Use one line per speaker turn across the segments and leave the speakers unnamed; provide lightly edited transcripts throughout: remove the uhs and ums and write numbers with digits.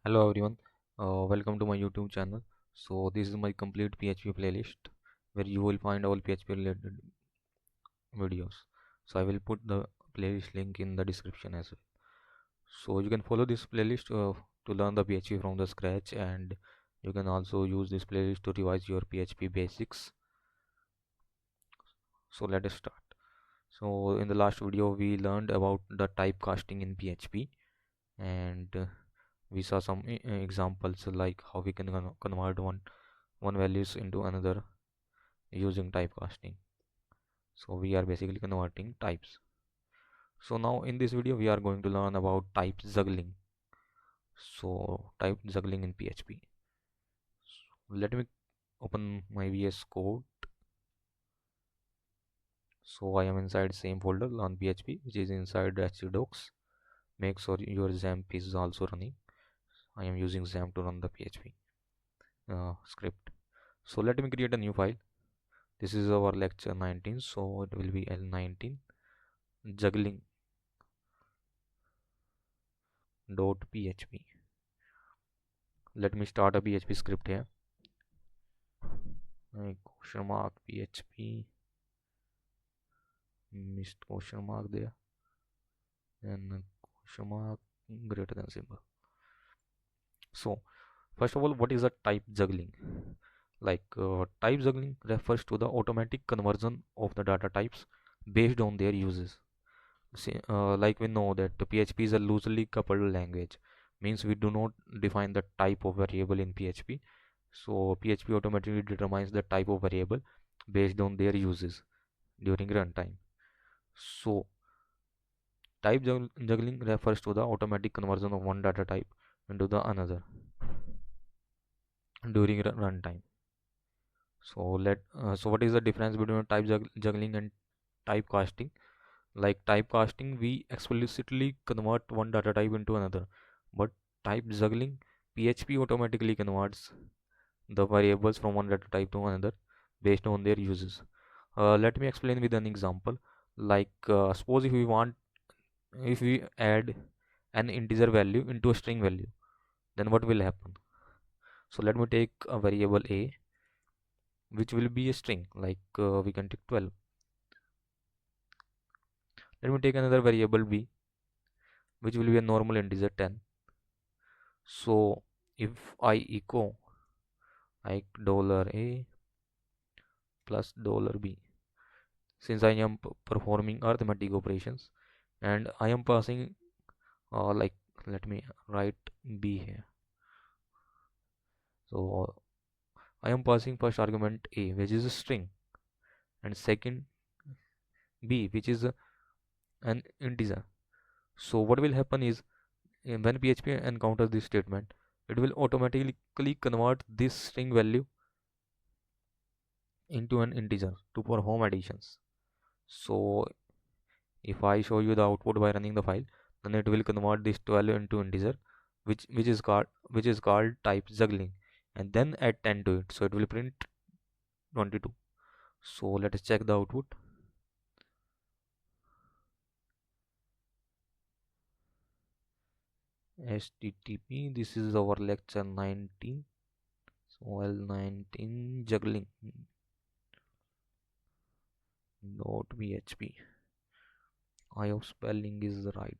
Hello everyone, welcome to my YouTube channel. So this is my complete PHP playlist where you will find all PHP related videos. So I will put the playlist link in the description as well. So you can follow this playlist to learn the PHP from the scratch, and you can also use this playlist to revise your PHP basics. So let us start. So in the last video we learned about the typecasting in PHP, and we saw some examples like how we can convert one values into another using typecasting. So we are basically converting types. So now in this video we are going to learn about type juggling. So type juggling in PHP. So let me open my VS Code. So I am inside same folder on PHP, which is inside htdocs. Make sure your XAMPP is also running. I am using XAMPP to run the PHP script. So let me create a new file. This is our lecture 19, so it will be L-19 juggling .php. Let me start a PHP script here. Question mark PHP, missed question mark there, and question mark greater than symbol. So first of all, what is a type juggling? Type juggling refers to the automatic conversion of the data types based on their uses. Like we know that the PHP is a loosely coupled language, means we do not define the type of variable in PHP. So PHP automatically determines the type of variable based on their uses during runtime. So type juggling refers to the automatic conversion of one data type into the another during runtime. So what is the difference between type juggling and typecasting? Like typecasting, we explicitly convert one data type into another, but type juggling, PHP automatically converts the variables from one data type to another based on their uses. Let me explain with an example. Suppose if we add an integer value into a string value, then what will happen? So let me take a variable a, which will be a string, we can take 12. Let me take another variable b, which will be a normal integer 10. So if I echo like $a plus $b, since I am performing arithmetic operations and I am passing let me write b here. So I am passing first argument a, which is a string, and second b, which is an integer. So what will happen is, when PHP encounters this statement, it will automatically convert this string value into an integer to perform additions. So if I show you the output by running the file, then it will convert this 12 into integer, which is called type juggling, and then add 10 to it, so it will print 22. So let us check the output. HTTP, this is our lecture 19. So L-19 juggling .php. I hope spelling is right.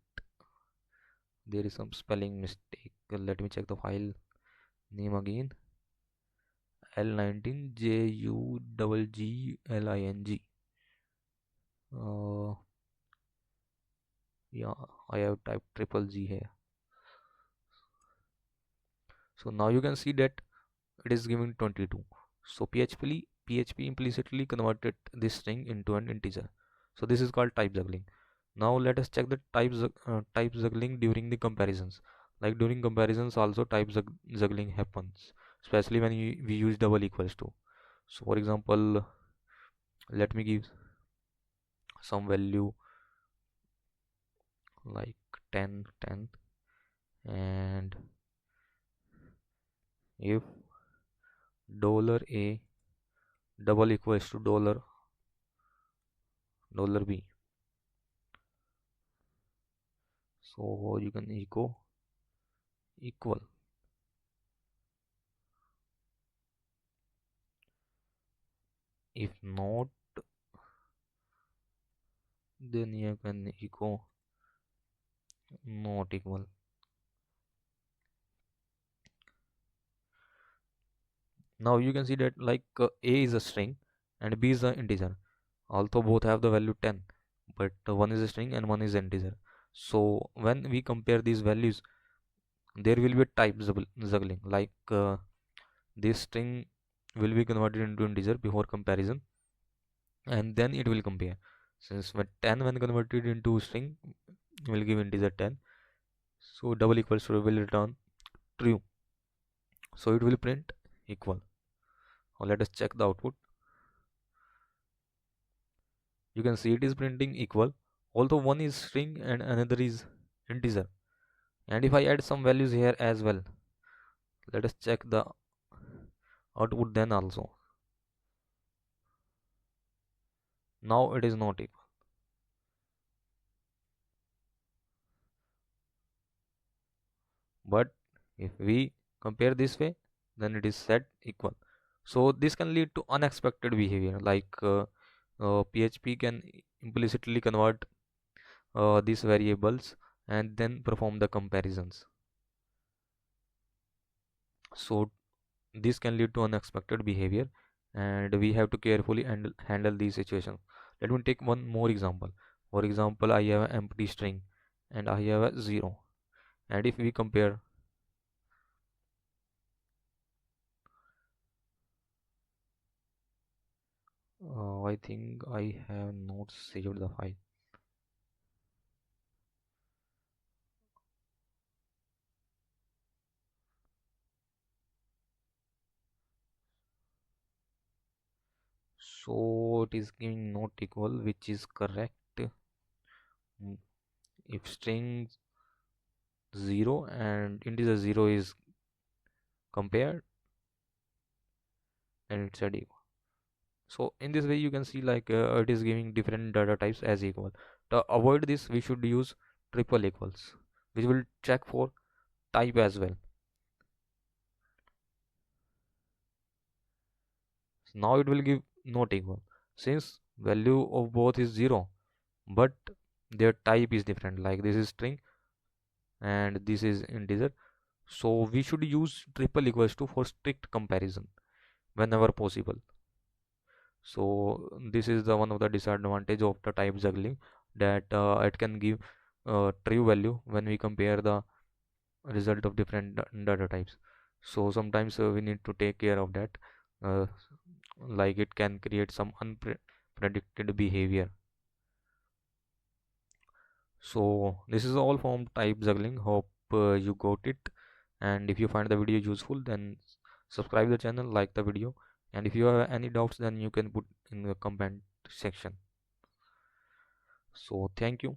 There is some spelling mistake. Let me check the file name again. L-19 JUGGLING. Uh, yeah, I have typed triple G here. So now you can see that it is giving 22. So PHP implicitly converted this string into an integer. So this is called type juggling. Now let us check the type juggling during the comparisons. Like during comparisons also type juggling happens, especially when we use double equals to. So for example, let me give some value like 10 10, and if $a double equals to $b, so you can echo equal. If not, then you can echo not equal. Now you can see that like a is a string and b is an integer, although both have the value 10, but one is a string and one is integer. So when we compare these values, there will be a type juggling, like this string will be converted into integer before comparison, and then it will compare. Since when 10 when converted into string will give integer 10, so double equals to will return true, so it will print equal. Now let us check the output. You can see it is printing equal, although one is string and another is integer. And if I add some values here as well, let us check the output then also. Now it is not equal, but if we compare this way, then it is set equal. So this can lead to unexpected behavior, like PHP can implicitly convert these variables and then perform the comparisons. So this can lead to unexpected behavior, and we have to carefully handle these situations. Let me take one more example. For example, I have an empty string and I have a 0, and if we compare, I think I have not saved the file. So it is giving not equal, which is correct. If string 0 and integer 0 is compared, and it's said equal. So in this way you can see like it is giving different data types as equal. To avoid this, we should use triple equals, which will check for type as well. So now it will give not equal, since value of both is 0, but their type is different, like this is string and this is integer. So we should use triple equals to for strict comparison whenever possible. So this is the one of the disadvantage of the type juggling, that it can give true value when we compare the result of different data types. So sometimes we need to take care of that, uh, like it can create some unpredicted behavior. So this is all from type juggling. Hope you got it, and if you find the video useful, then subscribe the channel, like the video, and if you have any doubts, then you can put in the comment section. So thank you.